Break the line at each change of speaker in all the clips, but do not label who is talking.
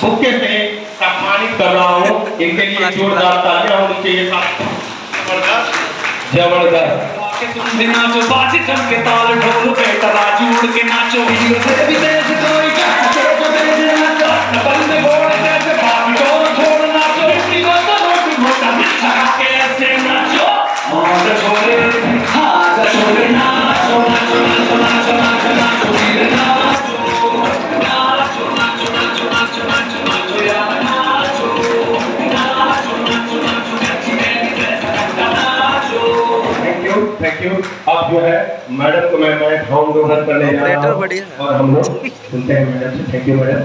Bouquet से सम्मानित कर रहा हूँ। इनके लिए जोरदार तालियां होनी चाहिए। जबरदस्त जबरदस्त
के तुम भी नाचो, बाजी जम के ताल ढोल पे तराजू उड़ के नाचो, हीरो से भी तेज कोई नाचो, तो तेज नाचो, बंदे घोड़े जैसे भाग डोल छोड़ नाचो, इतनी मोटा रोटी मोटा बिछा के ऐसे नाचो, और छोड़े हाथ छोड़े नाचो नाचो नाचो नाचो नाचो नाचो वीर नाचो नाचो नाचो नाचो नाचो नाचो नाचो यार नाचो नाचो नाचो नाचो
थैंक यू। अब जो है मैडम को मैं होम ग्रोहर करने जा रहा हूँ और हम लोग सुनते हैं मैडम से। Thank you madam.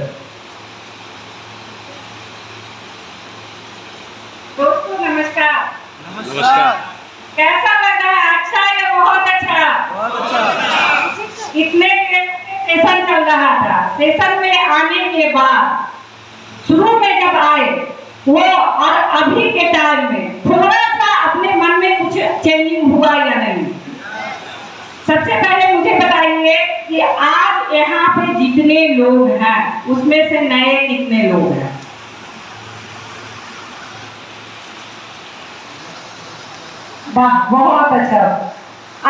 दोस्तों नमस्कार।
नमस्कार।
कैसा लगा? अच्छा या बहुत अच्छा?
बहुत अच्छा।
इतने सेशन चल रहा था। सेशन में आने के बाद शुरू में जब आए वो और अभी के टाइम में थोड़ा सा अपने मन में कुछ चेंजिंग हुआ या नहीं? सबसे पहले मुझे बताइए कि आज यहाँ पे जितने लोग हैं उसमें से नए कितने लोग हैं? वाह, बहुत अच्छा।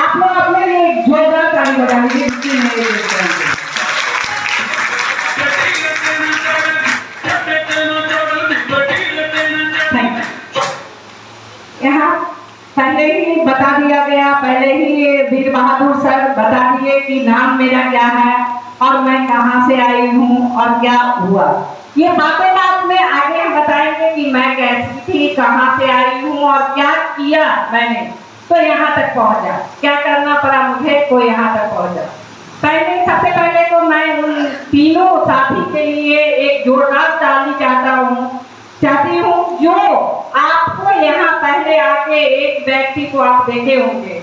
आप लोग अपने लिए एक जोरदार ताली बजा लीजिए। यहाँ पहले ही बता दिया गया, पहले ही वीर बहादुर सर बता दिए कि नाम मेरा क्या है और मैं कहाँ से आई हूँ और क्या हुआ। ये बातें बात में आगे हम बताएंगे कि मैं कैसी थी, कहाँ से आई हूँ और क्या किया मैंने तो यहाँ तक पहुँचा, क्या करना पड़ा मुझे तो यहाँ तक पहुँचा। सबसे पहले तो मैं उन तीनों साथी के लिए एक जोरदार ताली चाहती हूँ जो आपको यहाँ पहले आके एक व्यक्ति को आप देखे होंगे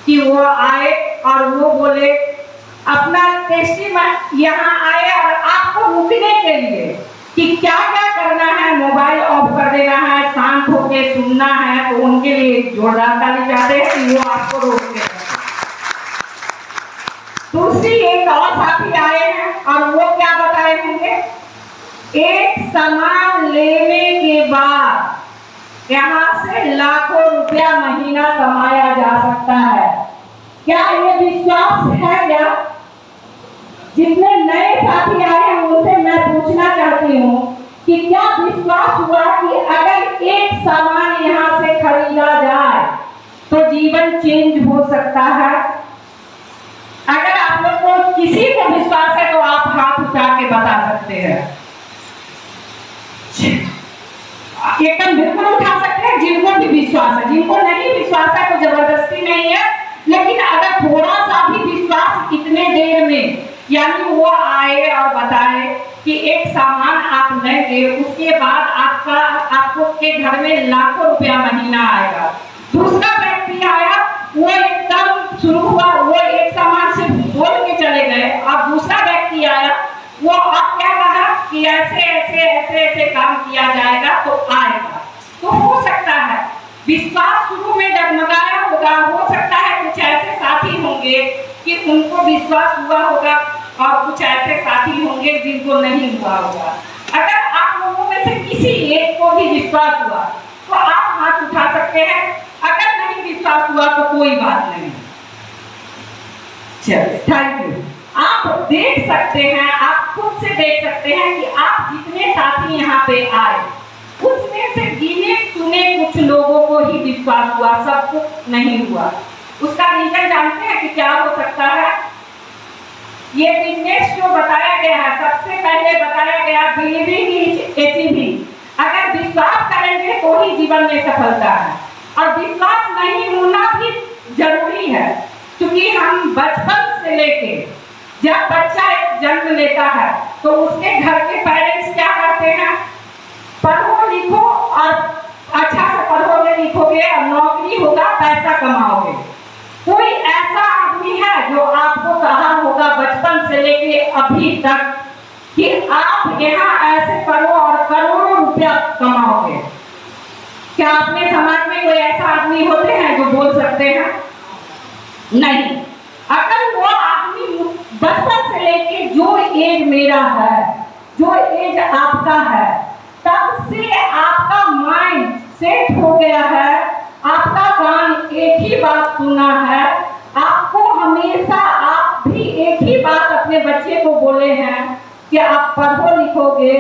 कि वो आए और वो बोले अपना टेस्टी यहाँ आए और आपको रुकने के लिए कि क्या क्या करना है, मोबाइल ऑफ कर देना है, शांत होकर सुनना है, तो उनके लिए जोरदार ताली चाहते हैं कि वो आपको रोकते हैं। दूसरी एक और साथी आए हैं और वो क्या बताए होंगे, एक सामान लेने के बाद यहाँ से लाखों रुपया महीना कमाया जा सकता है। क्या ये विश्वास है? क्या जितने नए साथी आए हैं उनसे मैं पूछना चाहती हूँ कि क्या विश्वास हुआ कि अगर एक सामान यहाँ से खरीदा जाए तो जीवन चेंज हो सकता है? अगर आप लोग को किसी को विश्वास है तो आप हाथ उठा के बता सकते हैं। एकदम बिल्कुल उठा सकते हैं जिनको भी विश्वास है। जिनको नहीं विश्वास है तो जबरदस्ती नहीं है, लेकिन अगर थोड़ा सा भी विश्वास इतने देर में, यानी वो आए और बताए कि एक सामान आप लेंगे उसके बाद आपको के घर में लाखों रुपया महीना आएगा। दूसरा व्यक्ति आया, वो एकदम शुरू हुआ, वो एक सामान से बोल के चले गए और दूसरा व्यक्ति आया, वो अब क्या कहा कि ऐसे ऐसे ऐसे ऐसे काम किया जाएगा तो आएगा। तो हो सकता है विश्वास शुरू में डगमगाया होगा, हो सकता है कुछ ऐसे साथी होंगे कि उनको विश्वास हुआ होगा और कुछ ऐसे साथी होंगे जिनको नहीं हुआ होगा। अगर आप लोगों में से किसी एक को भी विश्वास हुआ तो आप हाथ उठा सकते हैं, अगर नहीं विश्वास हुआ तो कोई बात नहीं। चलिए, थैंक यू। आप देख सकते हैं, आप खुद से देख सकते हैं कि आप जितने साथी यहाँ पे आए उसमें से गिने चुने कुछ लोगों को ही विश्वास हुआ, सबको नहीं हुआ। उसका रीजन जानते हैं कि क्या हो सकता है? ये बिजनेस जो बताया गया है, सबसे पहले बताया गया बिलीविंग इज अचीविंग। अगर विश्वास करेंगे तो ही जीवन में सफलता है और विश्वास नहीं होना भी जरूरी है, क्योंकि हम बचपन से लेके जब बच्चा एक जन्म लेता है तो उसके घर के पेरेंट्स क्या करते हैं, पढ़ो लिखो और अच्छा से पढ़ोगे लिखोगे और नौकरी होगा, पैसा कमाओगे। कोई ऐसा आदमी है जो आपको कहा होगा बचपन से लेके अभी तक कि आप यहाँ ऐसे करो और करोड़ों रुपया कमाओगे? क्या अपने समाज में कोई ऐसा आदमी होते हैं जो बोल सकते हैं? नहीं। अगर वो आदमी बचपन से लेके जो एज मेरा है, जो एज आप आपका है, तब से आपका माइंड सेट हो गया है, आपका कान एक ही बात सुना है, आपको हमेशा आप भी एक ही बात अपने बच्चे को बोले हैं कि आप पढ़ो लिखोगे,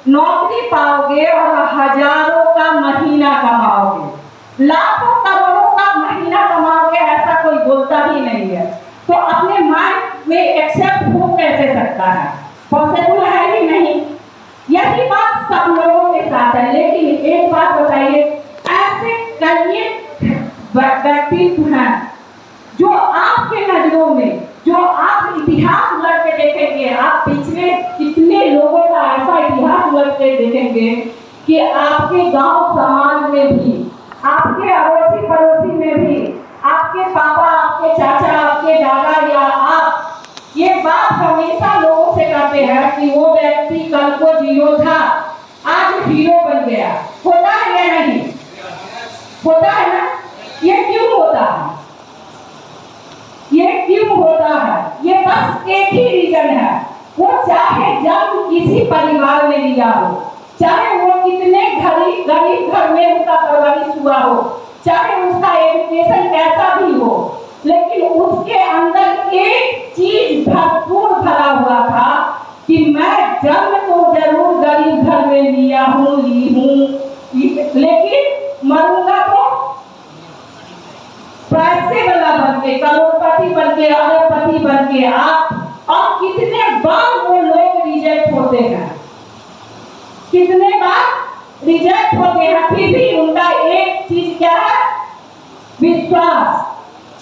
नौकरी पाओगे और हजारों का महीना कमाओगे, लाखों करोड़ों का महीना कमाओगे, ऐसा कोई बोलता ही नहीं है। तो अपने माइंड में एक्सेप्ट हो कैसे सकता है? पॉसिबल है ही नहीं। यही बात सब लोगों के साथ है। लेकिन एक बात बताइए, ऐसे कई व्यक्तित्व हैं जो आपके नजरों में, जो आप इतिहास उलट के देखेंगे, आप पिछले कितने लोगों का ऐसा इतिहास उलट के देखेंगे कि आपके गांव समाज में भी, आपके अड़ोसी पड़ोसी में भी, आपके पापा, आपके चाचा, आपके दादा या आप ये बात हमेशा लोगों से कहते हैं कि वो व्यक्ति कल को जीरो था, आज हीरो बन गया। होता है या नहीं? होता है ना? ये क्यों होता है? ये क्यों होता है? ये बस एक ही रीजन है। वो चाहे जन्म किसी परिवार में लिया हो, चाहे वो कितने गरीब घर में उसका परवरिश हुआ हो, चाहे उसका एजुकेशन कैसा भी हो, लेकिन उसके अंदर एक चीज भरपूर भरा हुआ था कि मैं जन्म तो जरूर गरीब घर में लिया हूँ, ली हूँ, लेकिन मरूंगा तो पैसे वाला बन के, करोड़पति बन के, अरबपति बन के। आप और कितने बार वो लोग रिजेक्ट होते हैं, कितने बार रिजेक्ट होते हैं, फिर भी उनका एक चीज क्या है? विश्वास।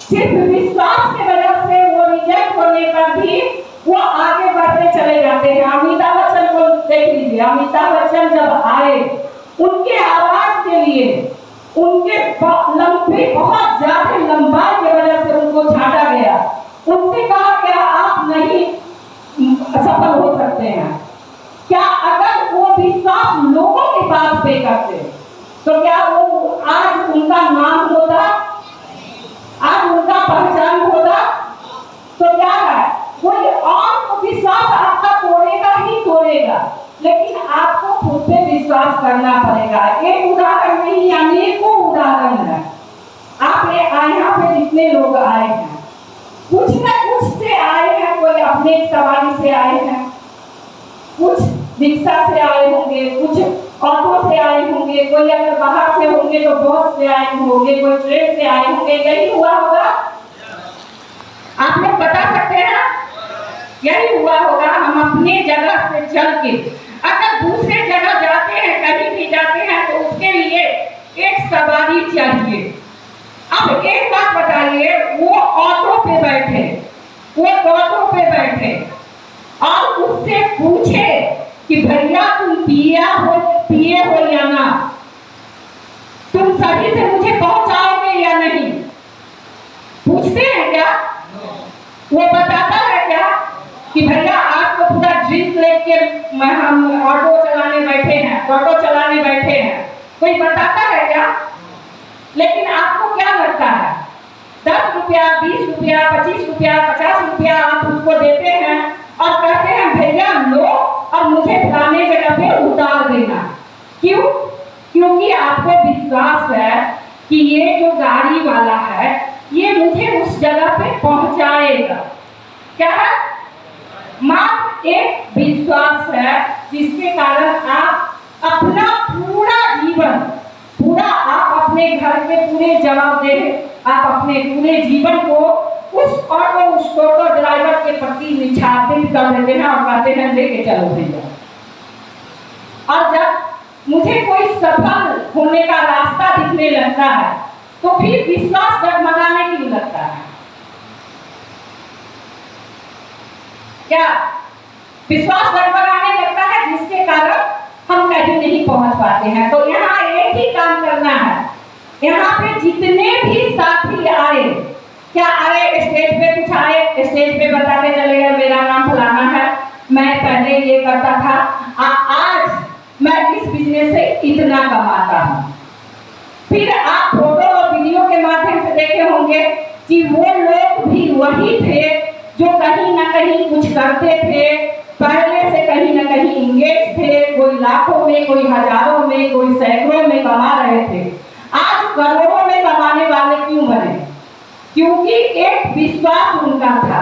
सिर्फ विश्वास की वजह से वो रिजेक्ट होने पर भी वो आगे बढ़ते चले जाते हैं। अमिताभ बच्चन को देख लीजिए, अमिताभ बच्चन जब आए, उनके आवाज के लिए, उनके लंबे बहुत ज्यादा लंबाई की वजह से उनको छाटा गया। उनसे कहा क्या आप नहीं सफल हो सकते हैं? क्या अगर वो विश्वास लोगों के पास पे करते तो क्या वो आज उनका नाम होता, आज उनका पहचान होता? तो क्या है, कोई और विश्वास आपका तोड़ेगा ही तोड़ेगा, लेकिन आपको खुद पे विश्वास करना पड़ेगा। एक उदाहरण नहीं, अनेकों उदाहरण है। आप यहाँ पे जितने लोग आए हैं, कुछ न कुछ से आए हैं, कोई अपने सवारी से आए हैं, कुछ रिक्शा से आए होंगे, कुछ ऑटो से आए होंगे, कोई अगर बाहर से होंगे तो बस से आए होंगे, कोई ट्रेन से आए होंगे। यही हुआ होगा? आप लोग बता सकते हैं? यही हुआ होगा। हम अपने जगह से चल के अगर दूसरे जगह जाते हैं, कहीं भी जाते हैं, तो उसके लिए एक सवारी चाहिए। अब एक बात बताइए, वो ऑटो पे बैठे, वो ऑटो पे बैठे और उससे पूछे कि भैया तुम पिए हो या ना, तुम सही से मुझे पहुंचाओगे या नहीं? पूछते हैं क्या? वो बताता है क्या कि भैया आपको पूरा ड्रिंक लेके हम ऑटो चलाने बैठे हैं, ऑटो चलाने बैठे हैं? कोई बताता है क्या? लेकिन आपको क्या लगता है, 10 रुपया, 20 रुपया, 25 रुपया, 50 रुपया आप उसको देते हैं और कहते हैं भैया लो और मुझे फलाने जगह पे उतार देना। क्यों? क्योंकि आपको विश्वास है कि ये जो गाड़ी वाला है ये मुझे उस जगह पे पहुंचाएगा। क्या है? मात्र एक विश्वास है, जिसके कारण आप अपना पूरा जीवन, पूरा आप अपने घर के पूरे जवाबदेह, आप अपने पूरे जीवन को उस ऑटो ड्राइवर के प्रति निछावरित कर देते हैं और कहते हैं लेके चलो भैया। और जब मुझे कोई सफल होने का रास्ता दिखने लगता है तो फिर विश्वास डगमगाने क्यों लगता है? क्या विश्वास डगमगाने लगता है, जिसके कारण हम कहीं नहीं पहुंच पाते हैं? तो यहाँ एक ही काम करना है। यहाँ पे जितने भी साथी आए, क्या आए स्टेज पे, कुछ आए स्टेज पे बताते चले गए मेरा नाम फलाना है, मैं पहले ये करता था, आज मैं इस बिजनेस से इतना कमाता हूँ। फिर आप फोटो और वीडियो के माध्यम से देखे होंगे कि वो लोग भी वही थे जो कहीं ना कहीं कुछ करते थे, पहले से कहीं न कहीं इंगेज थे, कोई लाखों में, कोई हजारों में, कोई सैकड़ों में कमा रहे थे, आज करोड़ों में कमाने वाले क्यों बने? क्योंकि एक विश्वास उनका था।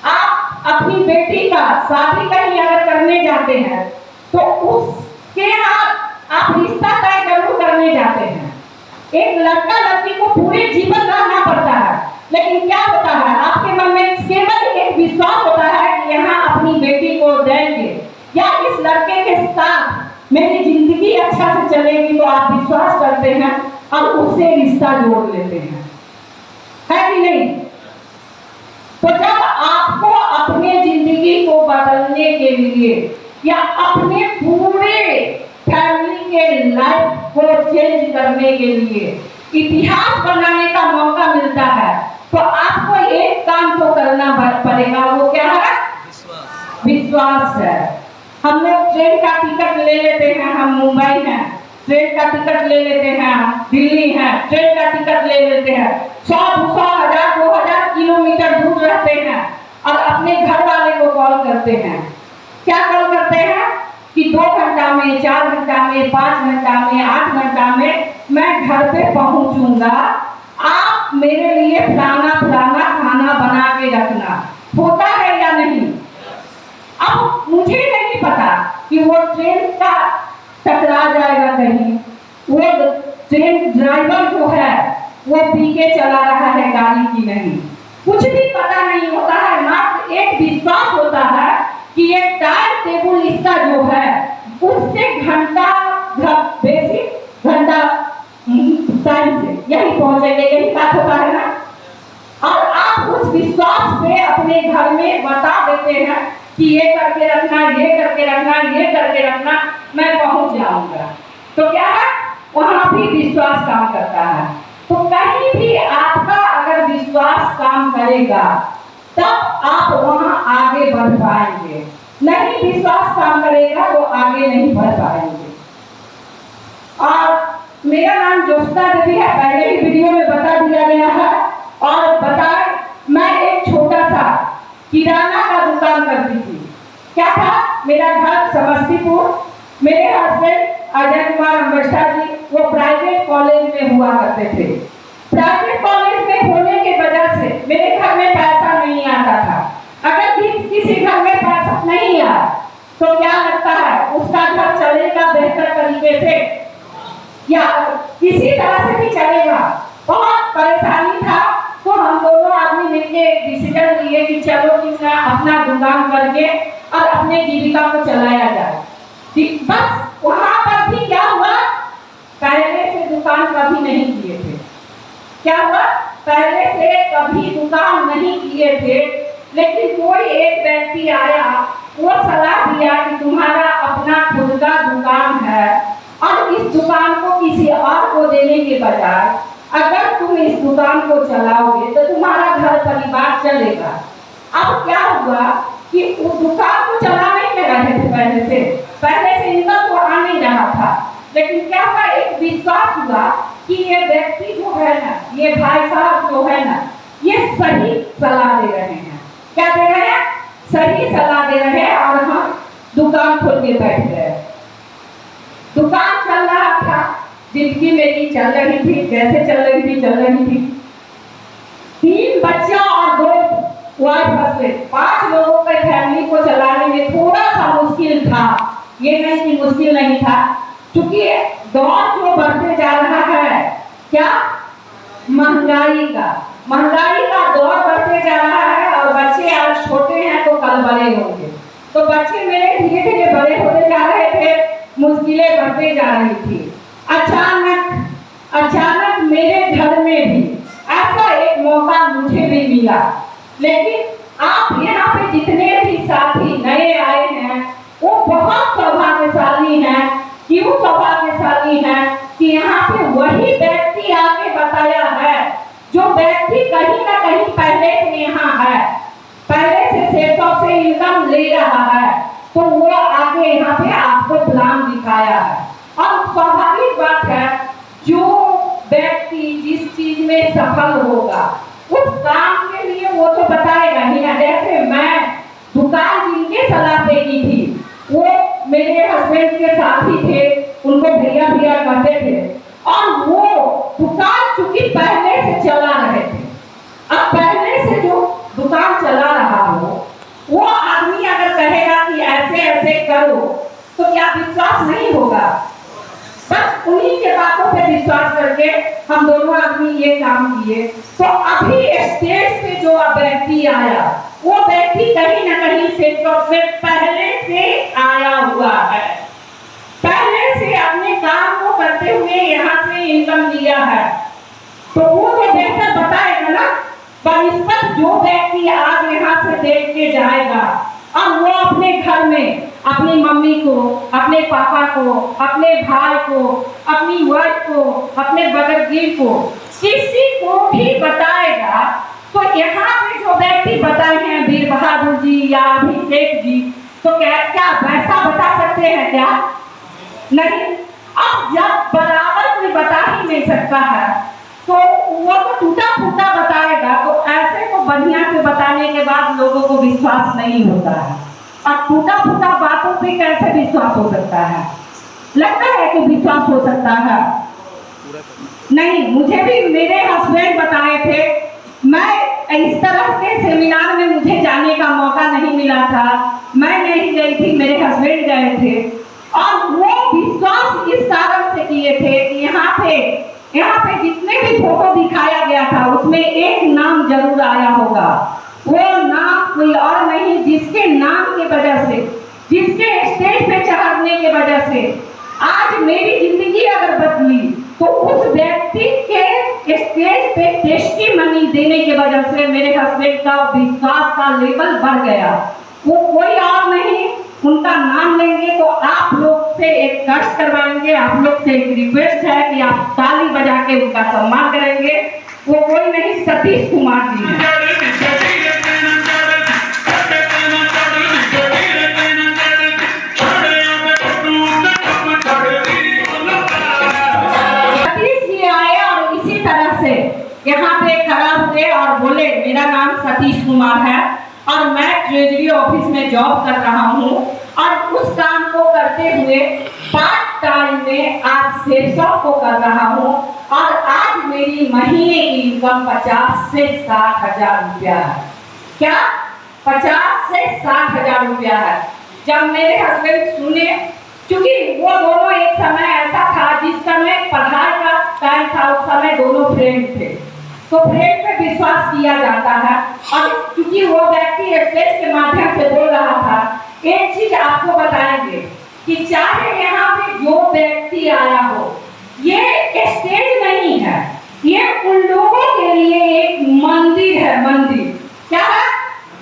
आप अपनी बेटी का शादी कहीं अगर करने जाते हैं तो उसके साथ आप रिश्ता तय जरूर करने जाते हैं। एक लड़का लड़की को पूरे जीवन रहना पड़ता है, लेकिन क्या होता है आपके मन में केवल एक विश्वास होता है कि यहाँ अपनी बेटी को देंगे या इस लड़के के साथ मेरी जिंदगी अच्छा से चलेगी, तो आप विश्वास करते हैं और उससे रिश्ता जोड़ लेते हैं, है कि नहीं? तो जब आपको अपने जिंदगी को बदलने के लिए या अपने पूरे फैमिली के लाइफ को चेंज करने के लिए इतिहास बनाने का मौका मिलता है, तो आपको एक काम तो करना पड़ेगा। वो क्या है? विश्वास है। हम लोग ट्रेन का टिकट ले लेते हैं, हम मुंबई हैं, ट्रेन का टिकट ले लेते हैं, दिल्ली है, ट्रेन का टिकट ले लेते हैं, 100-200, 1000, 2000 किलोमीटर दूर रहते हैं और अपने घर वाले को कॉल करते हैं। क्या कॉल करते हैं कि 2 घंटा में, 4 घंटा में, 5 घंटा में, 8 घंटा में मैं घर पे पहुंचूंगा, आप मेरे लिए फलाना फलाना खाना बना के रखना। होता है या नहीं? अब मुझे नहीं पता कि वो ट्रेन का टकरा जाएगा कहीं, वो ट्रेन ड्राइवर जो है वो पी के चला रहा है गाड़ी की नहीं, कुछ भी पता नहीं होता है। मात्र एक विश्वास होता है कि ये टाइम टेबल इसका जो है उससे घंटा टाइम से यही पहुंचेंगे, यही बात होता है ना। और आप उस विश्वास पे अपने घर में बता देते हैं कि ये करके रखना, ये करके रखना, ये करके रखना, मैं पहुंच जाऊंगा। तो क्या है, वहां भी विश्वास काम करता है। तो कहीं भी आपका अगर विश्वास काम करेगा तब आप वहां आगे बढ़ पाएंगे, नहीं विश्वास काम करेगा तो आगे नहीं बढ़ पाएंगे। और मेरा नाम ज्योत्सना देवी है, पहले ही वीडियो में बता दिया गया है। और बताए, मैं एक छोटा सा किराना का दुकान करती थी। क्या था? मेरा घर समस्तीपुर, मेरे हस्बैंड अजय कुमार अम्बेस्टा जी वो प्राइवेट कॉलेज में हुआ करते थे। प्राइवेट कॉलेज में होने के वजह से मेरे घर में पैसा नहीं आता था। अगर किसी घर में पैसा नहीं आया तो क्या लगता है उसका घर चलेगा बेहतर तरीके से या किसी तरह से भी चलेगा? बहुत परेशानी था। तो हम दोनों आदमी मिलके डिसीजन लिए कि चलो कि मैं अपना दुकान करके और अपने जीविका को चलाया जाए। बस वहां पर भी क्या हुआ, पहले से दुकान कभी नहीं किए थे। क्या हुआ? पहले से कभी दुकान नहीं किए थे, लेकिन कोई एक व्यक्ति आया, वो सलाह दिया कि तुम्हारा अपना खुद का दुकान है और इस दुकान को किसी और को देने के बजाय अगर तुम इस दुकान को चलाओगे तो तुम्हारा घर परिवार चलेगा। अब क्या हुआ कि वो दुकान को चला नहीं रहे थे, पहले से इनकम तो आ नहीं रहा था, लेकिन क्या हुआ, एक विश्वास हुआ कि ये व्यक्ति जो है ना, ये भाई साहब जो है ना, ये सही सलाह दे रहे हैं। क्या दे रहे हैं? सही सलाह दे रहे हैं। और हम दुकान खोल के बैठ गए। दुकान चल रहा था, जिंदगी मेरी चल रही थी, जैसे चल रही थी। 3 बच्चा और 2 वाइफ हस्बैंड, 5 लोगों के फैमिली को चलाने में थोड़ा सा मुश्किल था। ये नहीं कि मुश्किल नहीं था, क्योंकि दौर जो बढ़ते जा रहा है, क्या, महंगाई का दौर बढ़ते जा रहा है। और बच्चे आज छोटे हैं तो कल बड़े होंगे। तो बच्चे मेरे धीरे धीरे बड़े होते जा रहे थे, मुश्किलें बढ़ते जा रही थी। अचानक मेरे घर में भी ऐसा एक मौका मुझे भी मिला। लेकिन आप यहाँ पे जितने भी साथी नए आए हैं वो बहुत सौभाग्यशाली हैं। क्यों सौभाग्यशाली हैं कि यहाँ पे वही व्यक्ति आके बताया है जो व्यक्ति कहीं ना कहीं पहले से यहाँ है, पहले से सेठों से इनकम ले रहा है, तो वो आके यहाँ पे आपको प्लान दिखाया है। और स्वाभाविक बात है, जो व्यक्ति जिस चीज में सफल होगा उस काम के लिए वो तो बताएगा ही ना। जैसे मैं दुकान जिनके सलाह पे की थी मेरे हस्बैंड के साथी थे, उनको भैया भैया कहते थे, और वो दुकान चूंकि पहले से चला रहे थे। अब पहले से जो दुकान चला रहा हो, वो आदमी अगर कहेगा कि ऐसे ऐसे करो, तो क्या विश्वास नहीं होगा? बस उन्हीं के बातों पे विश्वास करके हम दोनों आदमी ये काम किए। तो अभी स्टेज पे जो व्यक्ति आया, वो व्यक्ति कहीं ना कहीं से पहले से आया हुआ है, पहले से अपने काम को करते हुए यहाँ से इनकम लिया है, तो वो तो बेहतर बताएगा ना बनिस्बत जो व्यक्ति आज यहाँ से देख के जाएगा। अब वो अपने घर में अपनी मम्मी को, अपने पापा को, अपने भाई को, अपनी वाइफ को, अपने बगरगिर को, किसी को भी बताएगा। तो यहाँ पे जो व्यक्ति बताए हैं वीर बहादुर जी या अभिषेक जी, तो क्या वैसा बता सकते हैं क्या? नहीं। अब जब बराबर कोई बता ही नहीं सकता है, तो वो तो टूटा फूटा बताएगा, तो ऐसे को बढ़िया से बताने के बाद लोगों को विश्वास नहीं होता है। और टूटा फूटा बातों पे कैसे विश्वास हो सकता है? लगता है कि विश्वास हो सकता है? नहीं। मुझे भी मेरे हस्बैंड बताए थे, मैं इस तरह के सेमिनार में मुझे जाने का मौका नहीं मिला था, मैं नहीं गई थी, मेरे हस्बैंड गए थे, और वो विश्वास इस कारण से किए थे कि यहाँ पे जितने भी फोटो दिखाया गया था उसमें एक नाम जरूर आया होगा। वो नाम कोई और नहीं, जिसके नाम की वजह से, जिसके स्टेज पे चढ़ने की वजह से आज मेरी जिंदगी अगर बदली, तो उस व्यक्ति के स्टेज पे टेस्टिमनी देने की वजह से मेरे हस्बैंड का विश्वास का लेवल बढ़ गया। वो कोई और नहीं, उनका नाम लेंगे तो आप लोग से एक कष्ट करवाएंगे, आप लोग से एक रिक्वेस्ट है कि आप ताली बजा के उनका सम्मान करेंगे। वो कोई नहीं, सतीश कुमार जी हैं। सतीश जी आए और इसी तरह से यहाँ पे खड़ा हुए और बोले, मेरा नाम सतीश कुमार है और मैं ट्रेजरी ऑफिस में जॉब कर रहा हूँ, और उस काम को करते हुए पार्ट टाइम में आज सेल्सॉप को कर रहा हूँ, और आज मेरी महीने की इनकम 50 से 60 हजार रुपया है। क्या? 50 से 60 हजार रुपया है। जब मेरे हस्बैंड सुने, क्योंकि वो दोनों एक समय ऐसा था जिस समय पढ़ाई का टाइम था, उस समय दोनों फ्रेंड थे, तो फ्रेंड पे विश्वास किया जाता है। और क्योंकि वो व्यक्ति स्टेज के माध्यम से बोल रहा था, एक चीज आपको बताएंगे कि चाहे यहाँ पे जो व्यक्ति आया हो, ये स्टेज नहीं है, ये उन लोगों के लिए एक मंदिर है। मंदिर क्या है?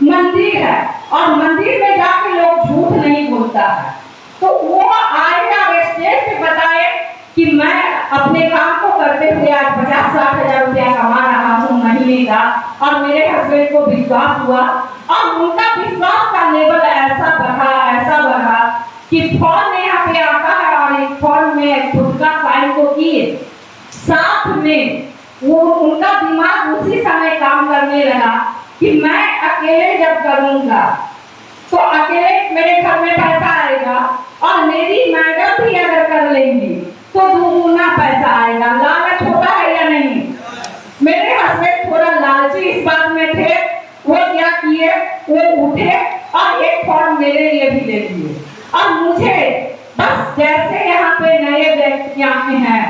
मंदिर है। और मंदिर में जाके लोग झूठ नहीं बोलता है। तो वो आएगा स्टेज पे बताए कि मैं अपने काम को करते हुए आज 50-60 हजार रुपया कमा रहा हूँ महीने का, और मेरे हस्बैंड को विश्वास हुआ, और उनका विश्वास का लेवल ऐसा बढ़ा कि फॉर्म यहाँ पे आता है, और एक फॉर्म में खुद का साइन को किए, साथ में वो उनका दिमाग उसी समय काम करने लगा कि मैं अकेले जब करूँगा तो अकेले मेरे घर में पैसा आएगा, और मेरी मैडम भी अगर कर लेंगी तो दुगुना पैसा आएगा। लालच होता है या नहीं? मेरे हस्बैंड थोड़ा लालची इस बात में थे। वो क्या किए, वो उठे और एक फॉर्म मेरे लिए भी ले लिए, और मुझे बस जैसे यहाँ पे नए व्यक्ति आते हैं,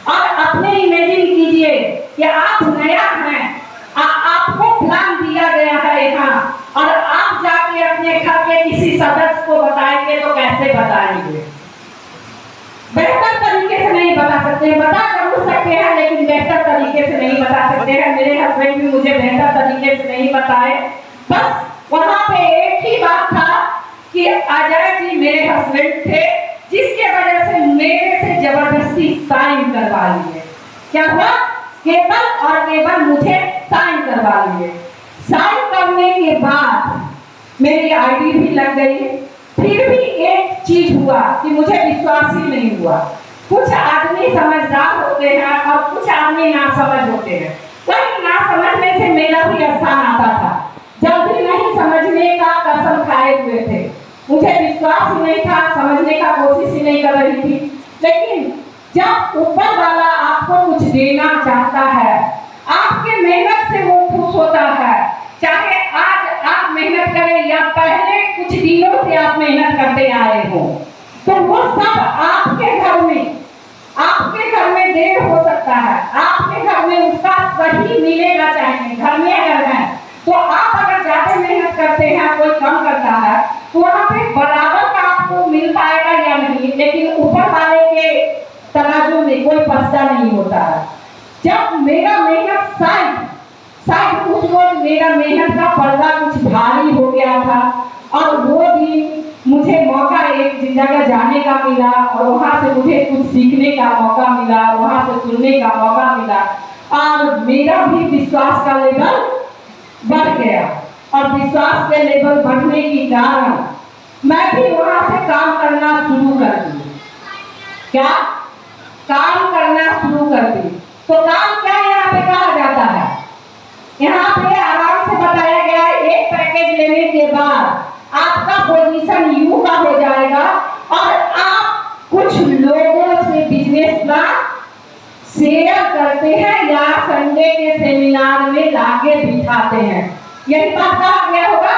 और अपने इमेजिन कीजिए कि आप नया हैं, आपको प्लान दिया गया है यहाँ, और आप जाके अपने घर के किसी सदस्य को बताएंगे तो कैसे बताएंगे? बेहतर तरीके से नहीं बता सकते, बता जरूर सकते हैं लेकिन बेहतर तरीके से नहीं बता सकते हैं। मेरे हस्बैंड भी मुझे बेहतर तरीके से नहीं बताए। बस वहाँ पे एक ही बात था कि अजय जी मेरे हस्बैंड थे, जिसके वजह से मेरे से जबरदस्ती साइन करवा लिए। क्या हुआ? केवल और केवल मुझे साइन करवा लिए। साइन करने के बाद मेरी आईडी भी लग गई। फिर भी एक चीज हुआ कि मुझे विश्वास ही नहीं हुआ। कुछ आदमी समझदार होते हैं और कुछ आदमी नासमझ होते हैं। वही नासमझ से मेरा भी स्थान आता था। जल्दी नहीं समझने का कसम खाए हुए थे। मुझे विश्वास ही नहीं था, समझने का कोशिश ही नहीं कर रही थी। लेकिन जब ऊपर वाला आपको कुछ देना चाहता है, आपके मेहनत से वो खुश होता है, चाहे आज आप मेहनत करें या पहले कुछ दिनों से आप मेहनत करते आए हो, तो वो सब आपके घर में देर हो सकता है, आपके घर में उसका सही मिलेगा। चाहिए घर में अगर है तो आप अगर ज्यादा मेहनत करते हैं, कोई कम करता है, तो वहाँ पे बराबर का आपको मिल पाएगा या नहीं, लेकिन ऊपर वाले के तराजू में कोई पस्ता नहीं होता है। जब मेरा मेहनत शायद उस रोज मेरा मेहनत का पर्दा कुछ भारी हो गया था, और वो दिन मुझे मौका एक जगह जाने का मिला और वहाँ से मुझे कुछ सीखने का मौका मिला, वहाँ से सुनने का मौका मिला, और मेरा भी विश्वास का लेवल बढ़ गया। और विश्वास के लेवल बढ़ने के कारण मैं भी वहाँ से काम करना शुरू कर दी। क्या काम करना शुरू कर दी? तो काम क्या यहाँ पे कहा जाता है? यहाँ पे आराम से बताया गया है, एक पैकेज लेने के बाद आपका पोजीशन यू का हो जाएगा और आप कुछ लोगों से बिजनेस का शेयर करते हैं या संडे के सेमिनार में लाके बिठाते हैं। यही बात कहा गया होगा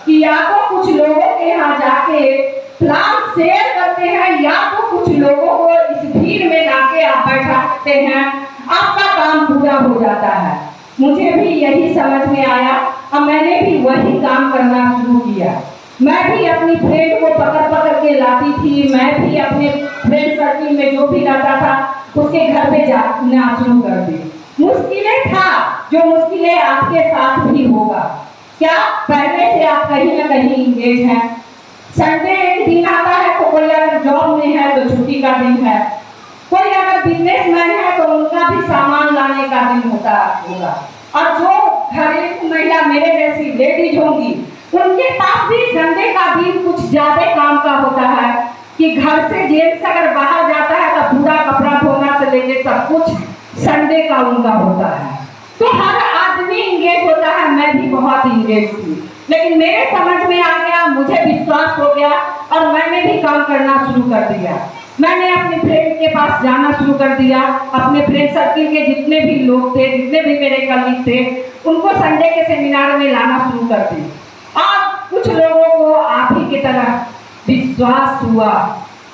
कि या तो कुछ लोगों के यहाँ जाके प्लान शेयर करते हैं या तो कुछ लोगों को इस भीड़ में लाके आप बैठाते हैं, आपका काम पूरा हो जाता है। मुझे भी यही समझ में आया और मैंने भी वही काम करना शुरू किया। मैं भी अपनी फ्रेंड को पकड़ के लाती थी, मैं भी अपने फ्रेंड सर्किल में जो भी रहता था उसके घर पे जाना शुरू कर दी। मुश्किलें था, जो मुश्किलें आपके साथ भी होगा। क्या पहले से आप कहीं ना कहीं इंगेज हैं? संडे एक दिन आता है तो कोई अगर जॉब में है तो छुट्टी का दिन है, कोई अगर बिजनेसमैन है तो उनका भी सामान लाने का दिन होता होगा, और जो घरेलू महिला मेरे जैसी लेडीज होंगी उनके पास भी संडे का दिन कुछ ज्यादा काम का होता है कि घर से जेंट्स अगर बाहर जाता है तो पूरा कपड़ा धोना से लेके सब कुछ संडे का उनका होता है। तो हर आदमी इंगेज होता है, मैं भी बहुत इंगेज थी, लेकिन मेरे समझ में आ गया, मुझे विश्वास हो गया और मैंने भी काम करना शुरू कर दिया। मैंने अपने फ्रेंड के पास जाना शुरू कर दिया, अपने फ्रेंड सर्किल के जितने भी लोग थे, जितने भी मेरे कलीग थे, उनको संडे के सेमिनार में लाना शुरू कर दी। और कुछ लोगों को आप ही की तरह विश्वास हुआ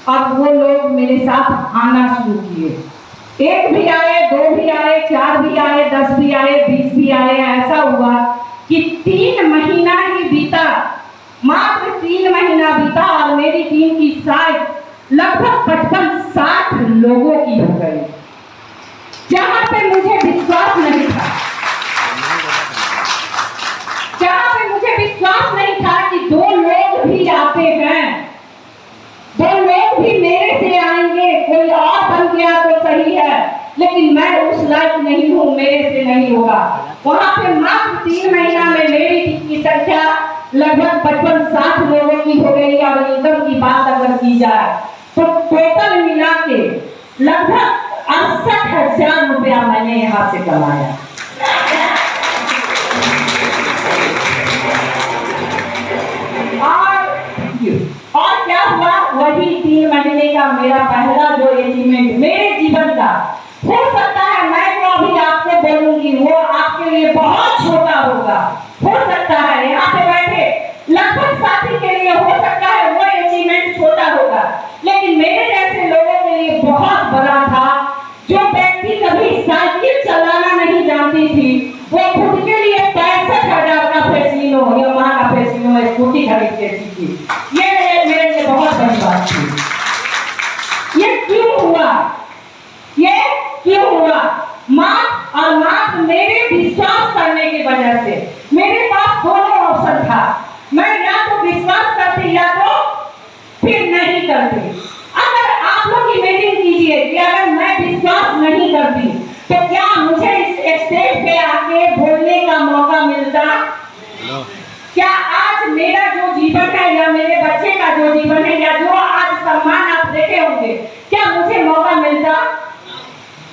और वो लोग मेरे साथ आना शुरू किए। एक भी आए, दो भी आए, 4 भी आए, 10 भी आए, 20 भी आए। ऐसा हुआ कि 3 महीना ही बीता, मात्र 3 महीना बीता और मेरी टीम की साइज लगभग 55-60 लोगों की हो गई, जहां पे मुझे विश्वास नहीं था, जहां पे मुझे विश्वास नहीं था कि 2 लोग भी आते हैं, 2 लोग भी मेरे से आएंगे, कोई और बन गया तो सही है, लेकिन मैं उस लायक नहीं हूं, मेरे से नहीं होगा। वहां पे मात्र 3 महीना में मेरी टीम की संख्या लगभग 55-60 लोगों की हो गई। और इनकम की बात अगर की जाए तो टोटल मिला के लगभग 68,000 रुपया मैंने यहाँ से कमाया। और क्या हुआ, वही 3 महीने का मेरा पहला जो अचीवमेंट मेरे जीवन का, हो सकता है मैं जो अभी आपको बोलूंगी वो आपके लिए बहुत छोटा होगा, हो सकता है यहाँ पे बैठे लगभग साथी के लिए हो सकता है वो अचीवमेंट छोटा होगा, लेकिन मेरे जैसे लोगों के लिए बहुत बड़ा था। जो व्यक्ति कभी साइकिल चलाना नहीं जानती थी, वो खुद के लिए 65,000 का फेसिनो या वहां का फेसिनो स्कूटी खरीद के सीखी। ये मेरे लिए बहुत बड़ी बात थी। ये क्यों हुआ? ये क्यों हुआ? मात्र और मात्र मेरे विश्वास करने की वजह से। मेरे पास दोनों ऑप्शन था, मैं या तो विश्वास करती या तो फिर नहीं करती। अगर आप लोग इमेजिन कीजिए कि अगर मैं विश्वास नहीं करती तो क्या मुझे इस स्टेज पे आके बोलने का मौका मिलता? क्या आज मेरा जो जीवन है या मेरे बच्चे का जो जीवन है या जो आज सम्मान आप देखे होंगे, क्या मुझे मौका मिलता?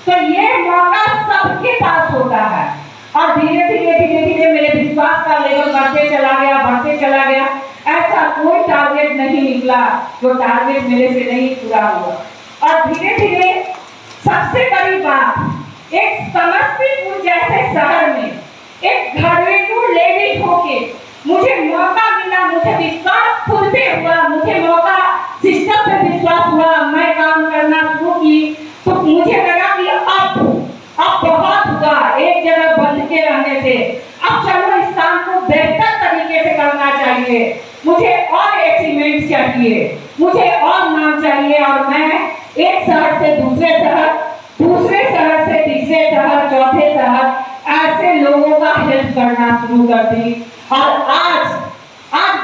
तो ये मौका सबके पास होता है। और धीरे धीरे मेरे विश्वास का लेवल बढ़ते चला गया, बढ़ते चला गया। ऐसा कोई टारगेट नहीं निकला जो टारगेट मेरे से नहीं पूरा हुआ। और धीरे धीरे सबसे बड़ी बात, एक समस्तीपुर जैसे शहर में एक घरेलू लेडी होके मुझे मौका मिला, मुझे विश्वास खुद पे हुआ, मुझे मौका सिस्टम पे विश्वास हुआ, मैं काम करना शुरू की तो मुझे लगा कि अब बहुत हुआ एक जगह बंद के रहने से, अब चलो इस काम को बेहतर तरीके से करना चाहिए, मुझे और अचीवमेंट चाहिए, मुझे और नाम चाहिए। और मैं एक शहर से दूसरे शहर, दूसरे शहर से तीसरे शहर, चौथे शहर, ऐसे लोगों का हेल्प करना शुरू कर दी। और आज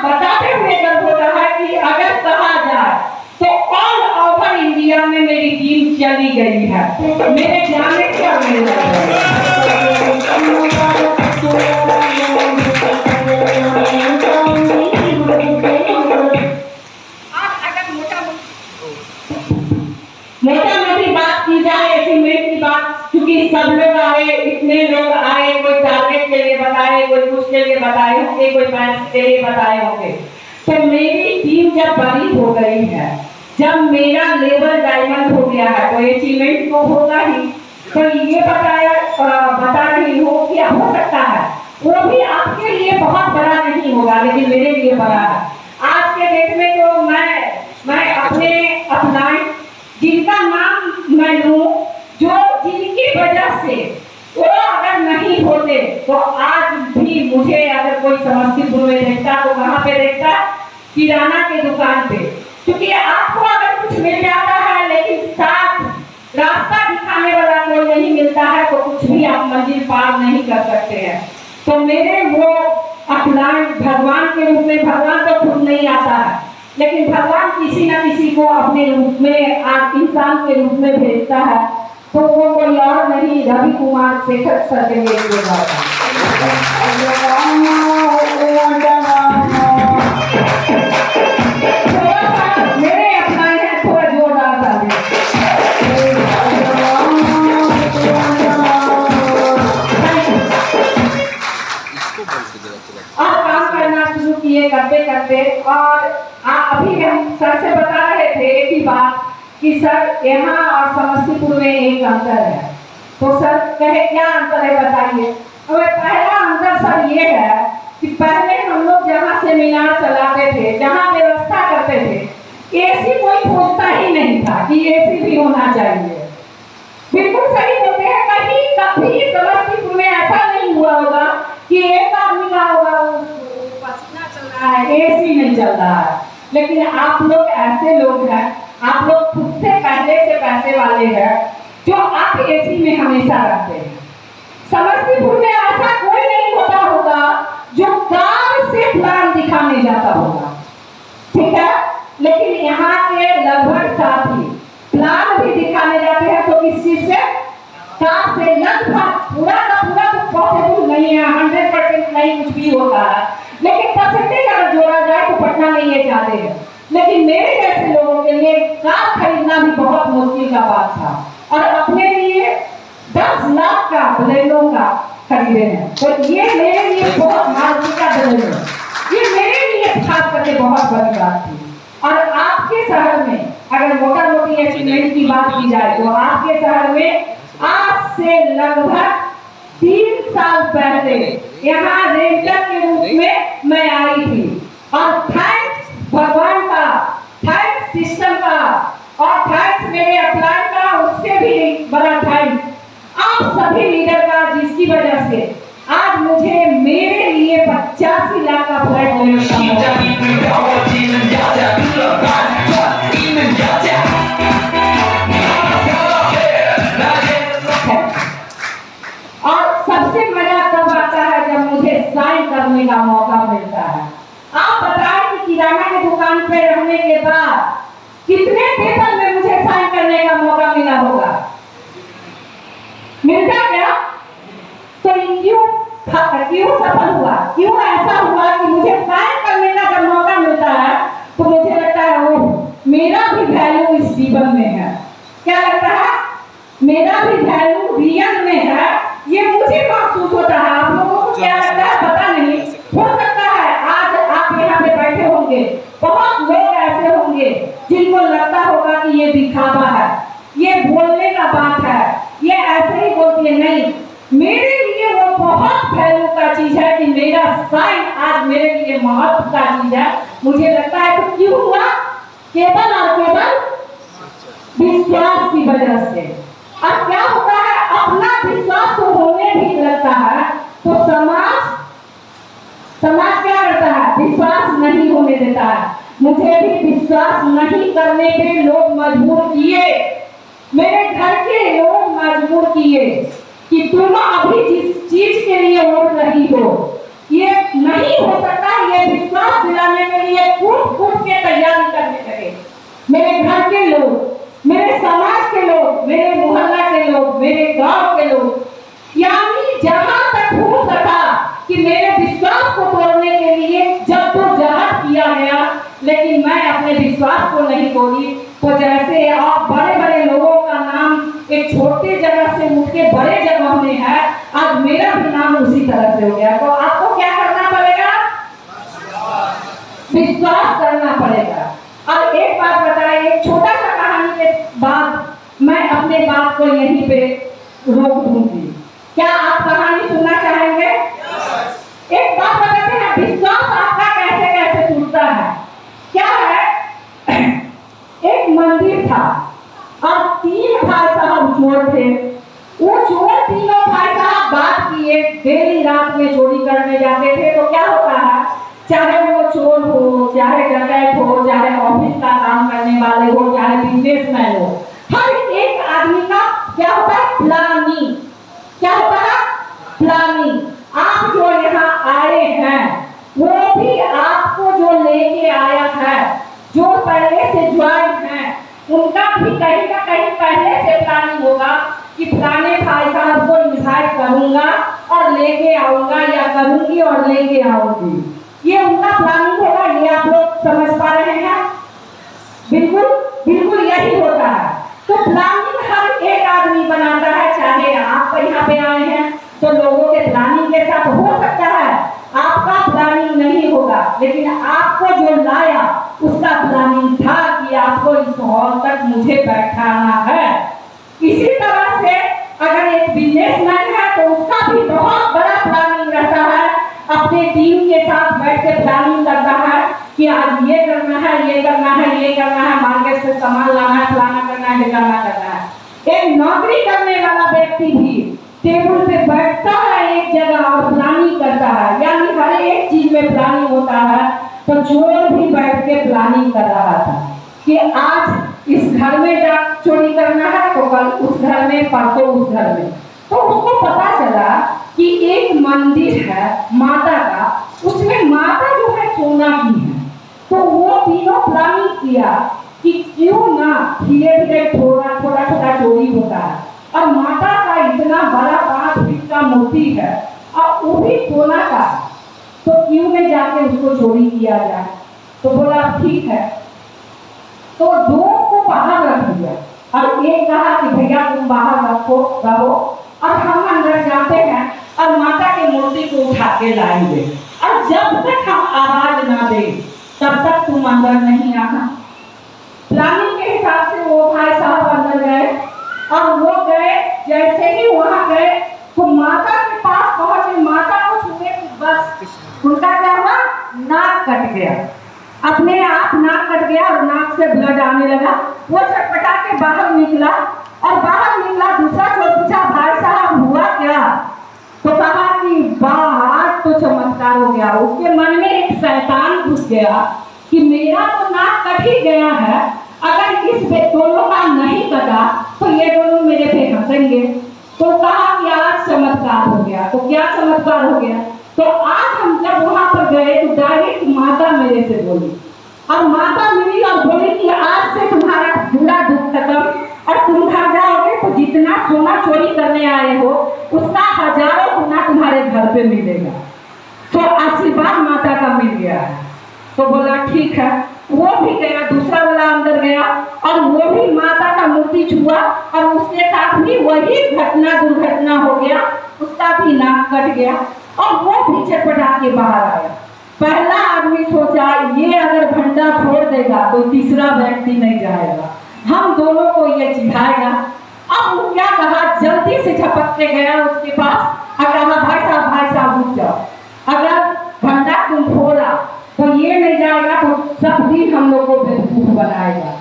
बताते हुए गर्व हो रहा है कि अगर कहा जाए तो ऑल ओवर इंडिया में मेरी टीम चली गई है, मेरे जाने का मोटा मोटी बात की जाए, अचीवमेंट की बात, क्योंकि सब लोग आए, इतने लोग आए, कोई टारगेट के लिए बताए, कोई कुछ के लिए बताए होंगे, कोई पैसे के लिए बताए होंगे। तो मेरी टीम जब बड़ी हो गई है, जब मेरा लेवल डायमंड हो गया है, तो अचीवमेंट तो होगा ही। तो ये बता रही हूँ कि हो सकता है वो भी आपके लिए बहुत बड़ा नहीं होगा, लेकिन मेरे लिए बड़ा है। आज के डेट में तो मैं अपने अपलाइन जिनका नाम मैं लूं, जो जिनकी वजह से वो अगर नहीं होते तो आज भी मुझे अगर कोई समस्तीपुर में देखता तो कहाँ पे देखता, किराना के दुकान पे। क्योंकि आपको अगर कुछ मिल जाता है लेकिन साथ रास्ता दिखाने वाला कोई नहीं मिलता है तो कुछ भी आप मंजिल पार नहीं कर सकते हैं। तो मेरे वो अपलाइन भगवान के रूप में, भगवान तो खुद नहीं आता है, लेकिन भगवान किसी न किसी को अपने रूप में, आप इंसान के रूप में भेजता है। तो वो कोई और नहीं, रवि कुमार शेखर सर के लिए मेरे अपलाइन है, थोड़ा जोरदार डाले। और काम करना शुरू किए करते करते, और अभी हम सर से बता रहे थे एक ही बात कि सर यहाँ और समस्तीपुर में एक अंतर है। तो सर कहे क्या अंतर है बताइए। पहला अंतर सर ये है कि पहले हम लोग जहाँ सेमिनार चलाते थे, जहाँ व्यवस्था करते थे, एसी कोई पूछता ही नहीं था कि एसी भी होना चाहिए। बिल्कुल सही बोलते हैं, कहीं कभी समस्तीपुर में ऐसा नहीं हुआ होगा कि एक आदमी का होगा पसीना चल रहा है, एसी नहीं चल रहा है। लेकिन आप लोग ऐसे लोग हैं, आप लोग खुद से पहले से पैसे वाले हैं, जो आप एसी में हमेशा रहते हैं। समस्तीपुर में ऐसा कोई नहीं होता होगा जो कार से प्लान दिखाने जाता होगा, ठीक है। लेकिन यहाँ के लगभग साथी प्लान भी दिखाने जाते हैं, तो किस चीज से? कार से। लगभग पूरा का पूरा तो पॉसिबल नहीं है, 100% नहीं कुछ भी होता है, लेकिन परसेंटेज अगर जोड़ा जाए तो पटना में ये जाते हैं। लेकिन मेरे जैसे लोगों के लिए कार खरीदना भी बहुत मुश्किल का बात था, और अपने लिए 10 लाख का बलेनो का खरीदे हैं। तो ये मेरे लिए बहुत मार्जिन का बलेनो, ये मेरे लिए खास करके बहुत बड़ी बात थी। और आपके शहर में अगर मोटा मोटी अचीवमेंट की बात की जाए तो आपके शहर में आज से लगभग 3 साल पहले यहाँ रेंजर के रूप में मैं आई थी, और थैंक्स भगवान का, थैंक्स सिस्टम का, और थैंक्स मेरे अपलाइन का, उससे भी बड़ा थैंक्स आप सभी लीडर का, जिसकी वजह से आज मुझे मेरे लिए 85 लाख का फ्लैट लेने का मौका। और सबसे मजा तब आता है जब मुझे साइन करने का मौका मिलता है। आप बताएं कि किराना की दुकान पे रहने के बाद कितने पेपर में मुझे साइन करने का मौका मिला होगा? मिलता क्या? तो क्यों सफल हुआ, क्यों ऐसा हुआ कि मुझे साइन करने का जब मौका मिलता है तो मुझे लगता है ओह मेरा भी वैल्यू इस जीवन में है। क्या लगता है? मेरा भी वैल्यू रियल में है, ये मुझे महसूस होता है। आप लोगों को क्या लगता है पता नहीं, हो सकता है आज आप यहाँ पे बैठे होंगे है, ये बोलने का बात है, ये ऐसे ही बोलती है। नहीं, मेरे लिए वो बहुत वैल्यू का चीज है कि मेरा साइन आज मेरे लिए महत्व का चीज है। मुझे लगता है तो क्यों हुआ? केवल और केवल विश्वास की वजह से। अब क्या होता है, अपना विश्वास तो होने भी लगता है तो समाज क्या करता है? विश्वास नहीं होने देता है। मुझे भी विश्वास नहीं करने पे लोग मजबूर किए, मेरे घर के लोग मजबूर किए कि तुम अभी जिस चीज के लिए उड़ रही हो ये नहीं हो सकता। ये विश्वास दिलाने के लिए कूट कूट के तैयारी करने लगे मेरे घर के लोग, मेरे समाज के लोग, मेरे मोहल्ला के लोग, मेरे गांव के लोग। यानी जहां तक हो सका कि मेरे विश्वास को तोड़ने के लिए जद्दोजहद किया गया, लेकिन मैं अपने विश्वास को नहीं तोड़ी। तो जैसे आप बड़े बड़े लोगों का नाम एक छोटे जगह से उठ के बड़े जगह में है, आज मेरा भी नाम उसी तरह से हो गया। तो आपको क्या करना पड़ेगा? विश्वास करना पड़ेगा। और एक बात बताए, एक छोटा सा कहानी के बाद मैं अपने बात को यहीं पे रोक दूंगी। क्या आप कहानी सुनना चाहेंगे? एक बात बताते हैं, विश्वास आपका कैसे कैसे टूटता है। क्या है, एक मंदिर था और 3 भाई साहब चोर थे। वो चोर तीनों भाई साहब बात किए, डेली रात में चोरी करने जाते थे। तो क्या होता है, चाहे वो चोर हो, चाहे डकैत हो, चाहे ऑफिस का काम करने वाले हो, चाहे बिजनेसमैन हो, हर एक आदमी का क्या होता है? प्लानिंग। क्या होता है? प्लानिंग। आप जो यहाँ आए हैं वो भी आपको जो लेके आया है, जो पहले से ज्वाइन है, उनका भी कहीं ना कहीं पहले से प्लानिंग होगा कि फलाने भाई साहब को इन्वाइट करूंगा और लेके आऊंगा, या करूंगी और लेके आऊंगी। ये उनका प्लानिंग होगा। ये आप लोग समझ पा रहे हैं? बिल्कुल बिल्कुल यही होता है। तो प्लानिंग हर एक आदमी बनाता है। चाहे आप यहाँ पे आए हैं तो लोगों के प्लानिंग के साथ हो सकता है आपका प्लानिंग नहीं होगा, लेकिन आपको जो लाया उसका प्लानिंग था कि आपको इस हॉल तक मुझे बैठाना है। इसी तरह से अगर एक बिजनेसमैन है तो उसका भी बहुत बड़ा प्लानिंग रहता है, अपने टीम के साथ बैठ के प्लानिंग करता है कि आज ये करना है, ये करना है, ये करना है, मार्केट से सामान लाना है, फलाना करना है, ढिकाना करना है। एक नौकरी करने वाला व्यक्ति भी टेबल पे बैठता है एक जगह और प्लानिंग करता है, यानी हर एक चीज में प्लानिंग होता है। तो चोर भी बैठ के प्लानिंग कर रहा था कि आज इस घर में जा चोरी करना है, तो कल उस घर में, परसों उस घर में। तो उसको पता चला कि एक मंदिर है माता का, उसमें माता जो है सोना की है। तो वो तीनों प्लानिंग किया कि क्यों ना धीरे धीरे थोड़ा छोटा छोटा चोरी होता है, और माता का इतना बड़ा 5 फीट का मूर्ति है और वो भी सोना का, तो क्यों में जाके उसको चोरी किया जाए। तो बोला ठीक है। तो 2 को बाहर रख दिया और एक कहा कि भैया तुम बाहर रहो और हम अंदर जाते हैं और माता की मूर्ति को उठा के लाएंगे, और जब तक हम आवाज ना दें तब तक तुम अंदर नहीं आना। प्लानिंग के हिसाब से वो भाई साहब अंदर गए, और वो गए, जैसे ही वहां गए तो माता के पास पहुंचे, माता को छूने की बस उनका क्या हुआ, नाक कट गया, अपने आप नाक कट गया और नाक से ब्लड आने लगा। वो छटपटा के बाहर निकला, और बाहर निकला, दूसरा चोर पूछा भाई साहब हुआ क्या? तो कहा कि वाह आज तो चमत्कार हो गया। उसके मन में एक शैतान घुस गया कि मेरा तो नाक कट ही गया है, अगर इस दोनों का नहीं कटा तो ये दोनों मेरे पे हंसेंगे। तो कहा कि आज चमत्कार हो गया। तो क्या चमत्कार हो गया? तो आज हम जब वहां पर गए तो डायरेक्ट माता मेरे से बोली, और माता मिली और बोली कि आज से तुम्हारा पूरा दुख खत्म, और तुम घर जाओगे तो जितना सोना चोरी करने आए हो उसका 1000 गुना तुम्हारे घर पे मिलेगा। तो आशीर्वाद माता का मिल गया है। तो बोला ठीक है। वो भी गया, दूसरा वाला अंदर गया और वो भी माता का मूर्ति छुआ, और उसके साथ भी वही दुर्घटना हो गया, उसका भी नाक कट गया और वो भी छटपटा के बाहर आया। पहला आदमी सोचा ये अगर भंडा फोड़ देगा तो तीसरा व्यक्ति नहीं जाएगा, हम दोनों को ये चिढ़ाएगा। अब वो क्या कहा, जल्दी से झपक के गया उसके पास, अगर भाई साहब रुक जाओ, अगर भंडा तुम फोड़ा तो ये नहीं जाएगा तो सब दिन हम लोग को बेवकूफ बनाएगा।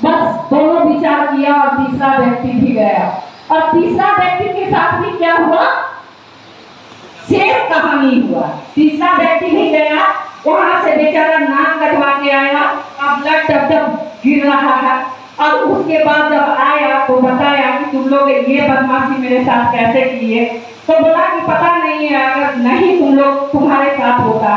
बस दोनों विचार किया और तीसरा व्यक्ति भी गया, और तीसरा व्यक्ति के साथ भी क्या हुआ, सेम कहानी हुआ। तीसरा व्यक्ति भी गया, वहां से बेचारा नाक कटवा के आया, अब ब्लड टप टप गिर रहा है। और उसके बाद जब आया तो बताया कि तुम लोग ये बदमाशी मेरे साथ कैसे किए, तो बोला कि पता नहीं है, अगर नहीं तुम लोग तुम्हारे साथ होता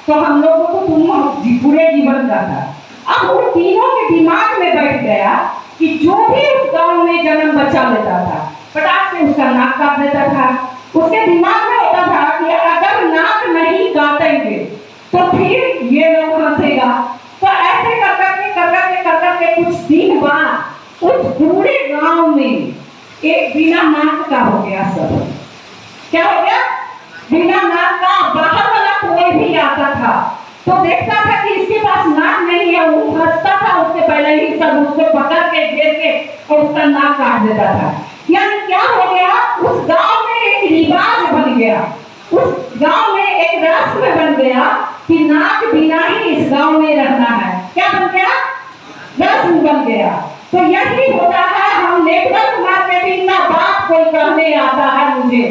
तो हम लोगों को तुम पूरे जीवन का था। अब वो तीनों के दिमाग में बैठ गया कि जो भी उस गांव में जन्म बच्चा लेता था पटाख से उसका नाक काट देता था। उसके दिमाग में होता था कि अगर नाक नहीं काटेंगे तो फिर ये लोग हंसेगा। तो ऐसे कर करके कुछ दिन बाद उस पूरे गांव में एक बिना नाक का हो गया। सब क्या हो गया, बिना नाक का। बाहर वाला कोई भी आता था तो देखता था कि इसके पास नाक नहीं है, वो हंसता था, उससे पहले ही सब उसको पकड़ के घेर के और उसका नाक काट देता था। यानी क्या हो गया, उस गांव में एक रिवाज बन गया, उस गांव में एक रस्म बन गया कि नाक बिना ही इस गांव में रहना है। क्या बन गया, रस्म बन गया। तो यही होता है, हम नेटवर्क मार्केटिंग का बात कोई कहने आता है मुझे,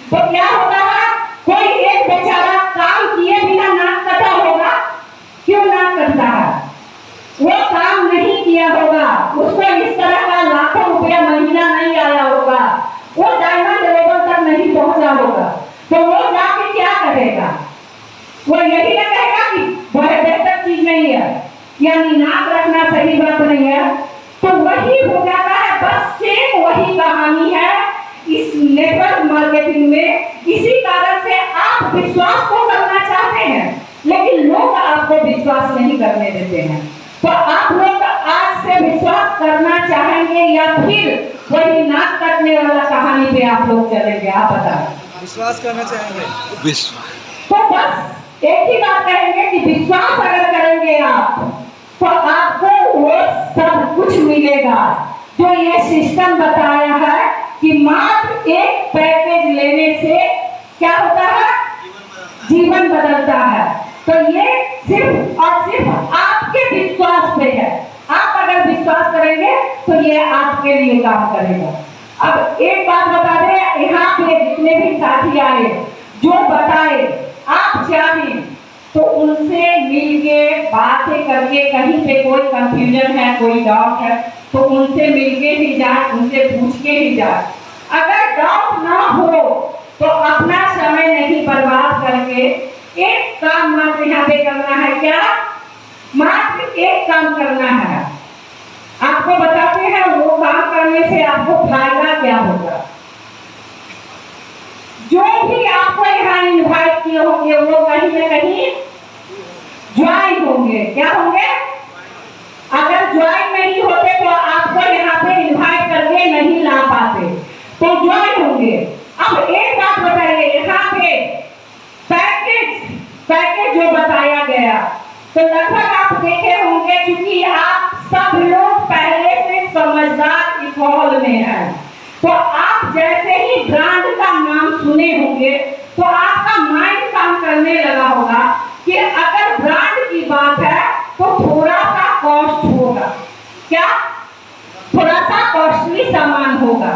तो क्या होता है, कोई एक बेचारा काम किए बिना नाक कटा होगा, क्यों नाक कटता है, वो काम नहीं किया होगा, उसको इस तरह का लाखों रुपया महीना नहीं आया होगा, वो डायमंड लेवल तक नहीं पहुंचा होगा, तो वो जाके क्या करेगा, वो यही ना कहेगा कि बहुत बेहतर चीज नहीं है, यानी नाक रखना सही बात नहीं है। तो वही हो जाता है, बस सेम वही कहानी है इस नेटवर्क मार्केटिंग में। इसी कारण से आप विश्वास को करना चाहते हैं लेकिन लोग आपको विश्वास नहीं करने देते हैं। तो आप लोग आज से विश्वास करना चाहेंगे या फिर वही नाक कटने वाला कहानी पे आप लोग चलेंगे, आप बताएं।
विश्वास करना चाहेंगे।
तो बस एक ही बात कहेंगे कि विश्वास अगर करेंगे आप तो आपको वो सब कुछ मिलेगा जो ये सिस्टम बताया है कि मात्र एक पैकेज लेने से क्या होता है, जीवन बदलता है। तो ये सिर्फ और सिर्फ आपके विश्वास पे है। आप अगर विश्वास करेंगे तो ये आपके लिए काम करेगा। अब एक बात बता दें, यहाँ पे जितने भी साथी आए जो बताए, आप चाहें तो उनसे मिलके बातें करके, कहीं पे कोई कंफ्यूजन है, कोई डाउट है तो उनसे मिलके ही जाए, उनसे पूछ के ही जाए। अगर डाउट ना हो तो अपना समय नहीं बर्बाद करके एक काम मात्र यहाँ पे करना है। क्या, मात्र एक काम करना है। आपको बताते हैं वो काम करने से आपको फायदा क्या होगा। जो भी आपको यहाँ इनवाइट किए होंगे वो कहीं ना कहीं ज्वाइन होंगे। क्या होंगे, अगर ज्वाइन नहीं होते तो आपको यहाँ पे इनवाइट करके नहीं ला पाते, तो ज्वाइन होंगे। अब एक बात बताइए, यहाँ पे पैकेज जो बताया गया तो लगभग आप देखे होंगे, क्योंकि आप सब लोग पहले से समझदार इस हॉल में हैं, तो आप जैसे ही ब्रांड का नाम सुने होंगे तो आपका माइंड काम करने लगा होगा कि अगर ब्रांड की बात है तो थोड़ा सा कॉस्ट होगा। क्या, थोड़ा सा कॉस्टली सामान होगा।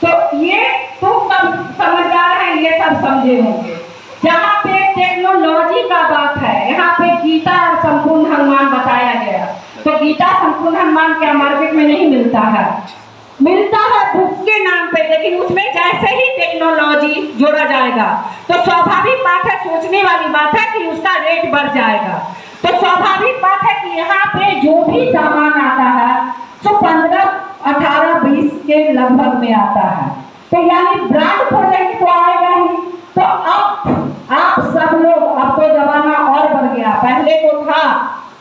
तो ये तो सब समझदार हैं, ये सब समझे होंगे। जहाँ पे टेक्नोलॉजी का बात है, यहाँ पे गीता और संपूर्ण हनुमान बताया गया, तो गीता संपूर्ण हनुमान क्या मार्केट में नहीं मिलता है, मिलता है बुक के नाम पे, लेकिन उसमें जैसे ही टेक्नोलॉजी जोड़ा जाएगा तो स्वाभाविक बात है, सोचने वाली बात है कि उसका रेट बढ़ जाएगा। तो स्वाभाविक बात है कि यहाँ पे जो भी सामान आता है तो 15, 18, 20 के लगभग में आता है। तो यानी ब्रांड प्रोजेक्ट तो आएगा ही। तो अब आप सब लोग, अब तो जमाना और बढ़ गया। पहले तो था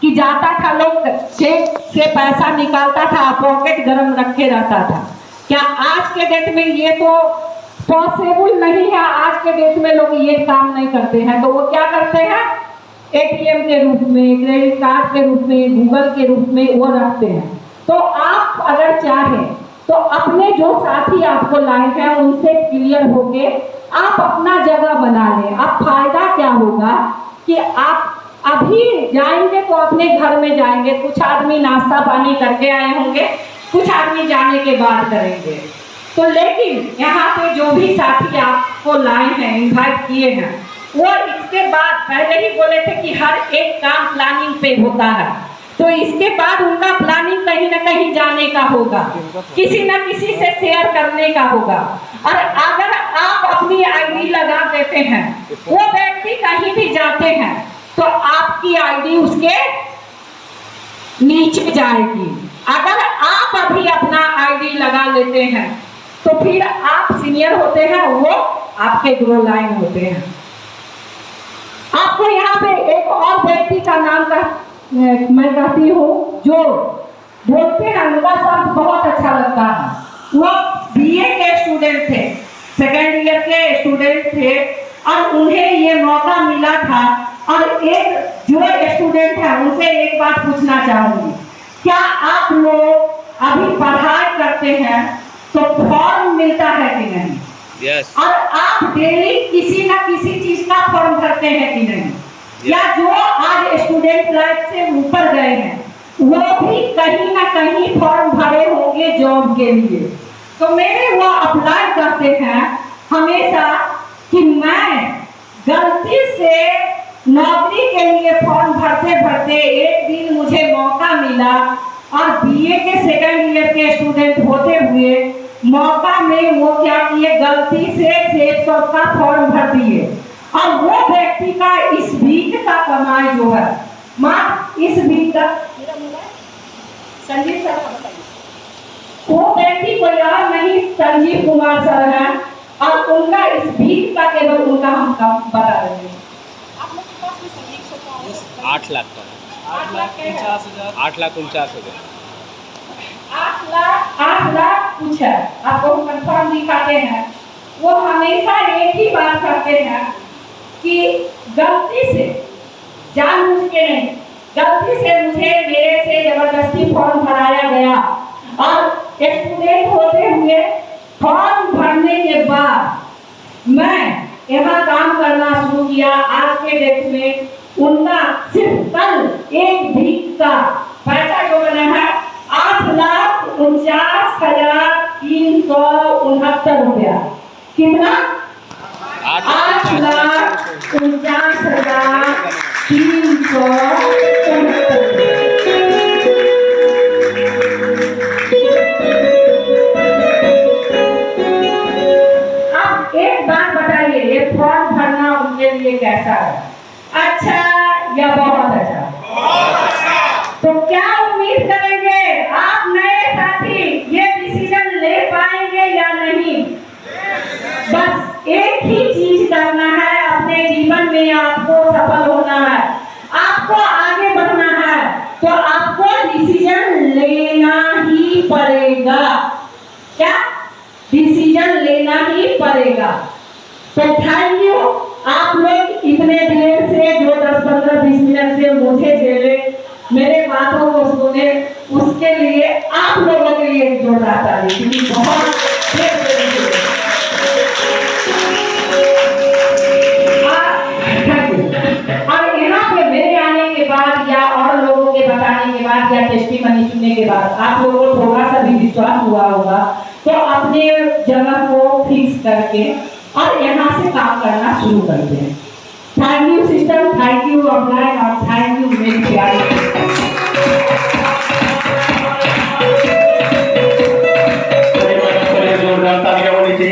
कि जाता था लोग चेक से पैसा निकालता था, पॉकेट गरम रखे रहता था। क्या आज के डेट में ये तो पॉसिबल नहीं है। आज के डेट में लोग ये काम नहीं करते हैं, तो वो क्या करते हैं, एटीएम के रूप में, क्रेडिट कार्ड के रूप में, गूगल के रूप में वो रखते हैं। तो आप अगर चाहें तो अपने जो साथी आपको लाए हैं उनसे क्लियर होके आप अपना जगह बना लें। अब फायदा क्या होगा कि आप अभी जाएंगे तो अपने घर में जाएंगे, कुछ आदमी नाश्ता पानी करके आए होंगे, कुछ आदमी जाने के बाद करेंगे। तो लेकिन यहाँ पे जो भी साथी आपको लाए हैं, इन्वाइट किए हैं, वो इसके बाद पहले ही बोले थे कि हर एक काम प्लानिंग पे होता है, तो इसके बाद उनका प्लानिंग कहीं ना कहीं जाने का होगा, किसी न किसी से शेयर करने का होगा। और अगर आप अपनी आईडी लगा देते हैं, वो व्यक्ति कहीं भी जाते हैं तो आपकी आईडी उसके नीचे जाएगी। अगर आप अभी अपना आईडी लगा लेते हैं तो फिर आप सीनियर होते हैं, वो आपके ग्रो लाइन होते हैं। आपको यहाँ पे एक और व्यक्ति का नाम मैं कहती हूँ, जो बोलते हैं उनका शब्द बहुत अच्छा लगता है। वो बीए के स्टूडेंट थे, सेकेंड ईयर के स्टूडेंट थे, और उन्हें ये मौका मिला था। और एक जो स्टूडेंट है उनसे एक बात पूछना चाहूंगी, क्या आप लोग अभी पढ़ाई करते हैं तो फॉर्म मिलता है कि नहीं?
Yes.
और आप डेली किसी ना किसी चीज का फॉर्म भरते हैं कि नहीं? या जो आज स्टूडेंट लाइफ से ऊपर गए हैं वो भी कहीं ना कहीं फॉर्म भरे होंगे जॉब के लिए। तो मेरे वो अप्लाई करते हैं हमेशा कि मैं गलती से नौकरी के लिए फॉर्म भरते भरते एक दिन मुझे मौका मिला, और बीए के सेकंड ईयर के स्टूडेंट होते हुए मौका में वो क्या किए, गलती से सेफ सब का फॉर्म भर दिए। और वो व्यक्ति का इस वीक का कमाई जो है, माँ इस वीक का संजीव सर का बताइए, वो व्यक्ति कोई और नहीं संजीव कुमार सर है, और उनका इस वीक का केवल उनका हम काम बता रहे हैं। आप लोग के पास भी संजीव सर का
8 लाख का
8,49,000
8,49,000
8 लाख कुछ है, आपको कंफर्म दिखाते हैं। वो हमेशा एक ही बात करते हैं कि गलती से, जानबूझ के नहीं, गलती से मुझे मेरे से जबरदस्ती फॉर्म भराया गया, और स्टूडेंट होते हुए फॉर्म भरने के बाद मैं यहाँ काम करना शुरू किया। आज के डेट में उनका सिर्फ कल एक वीक का पैसा जो बना है 8,49,369 रुपया। कितना? 8,49,369। अब एक बात बताइए, ये फॉर्म भरना उनके लिए कैसा है? अच्छा या बहुत अच्छा? तो क्या उम्मीद करेंगे आप नए साथी ये डिसीजन ले पाएंगे या नहीं? बस एक ही चीज करना है, अपने जीवन में आपको सफल होना है, आपको आगे बढ़ना है, तो आपको डिसीजन लेना ही पड़ेगा। क्या? डिसीजन लेना ही पड़ेगा। तो थैंक यू आप लोग इतने देर से, जो 10, 15, 20 मिनट से मुझे झेले, मेरे बातों को सुने, उसके लिए आप लोगों के लिए जोरदार ताली, क्योंकि बहुत और यहाँ पे मेरे आने के बाद या और लोगों के बताने के बाद या टेस्टिमनी सुनने के बाद आप लोगों को थोड़ा सा भी विश्वास हुआ होगा, तो अपने जगह को फिक्स करके और यहाँ से काम करना शुरू करते हैं। Thank you sister, thank you online, और थैंक यू मेरी प्यारी।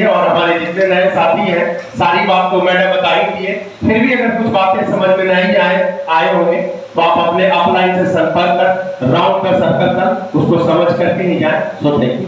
और हमारे जितने नए साथी हैं, सारी बात तो मैंने बताई थी, फिर भी अगर कुछ बातें समझ में नहीं आए होंगे तो आप अपने अपलाइन से संपर्क कर, राउंड कर, सर्कल कर, उसको समझ करके ही जाए। So thank you.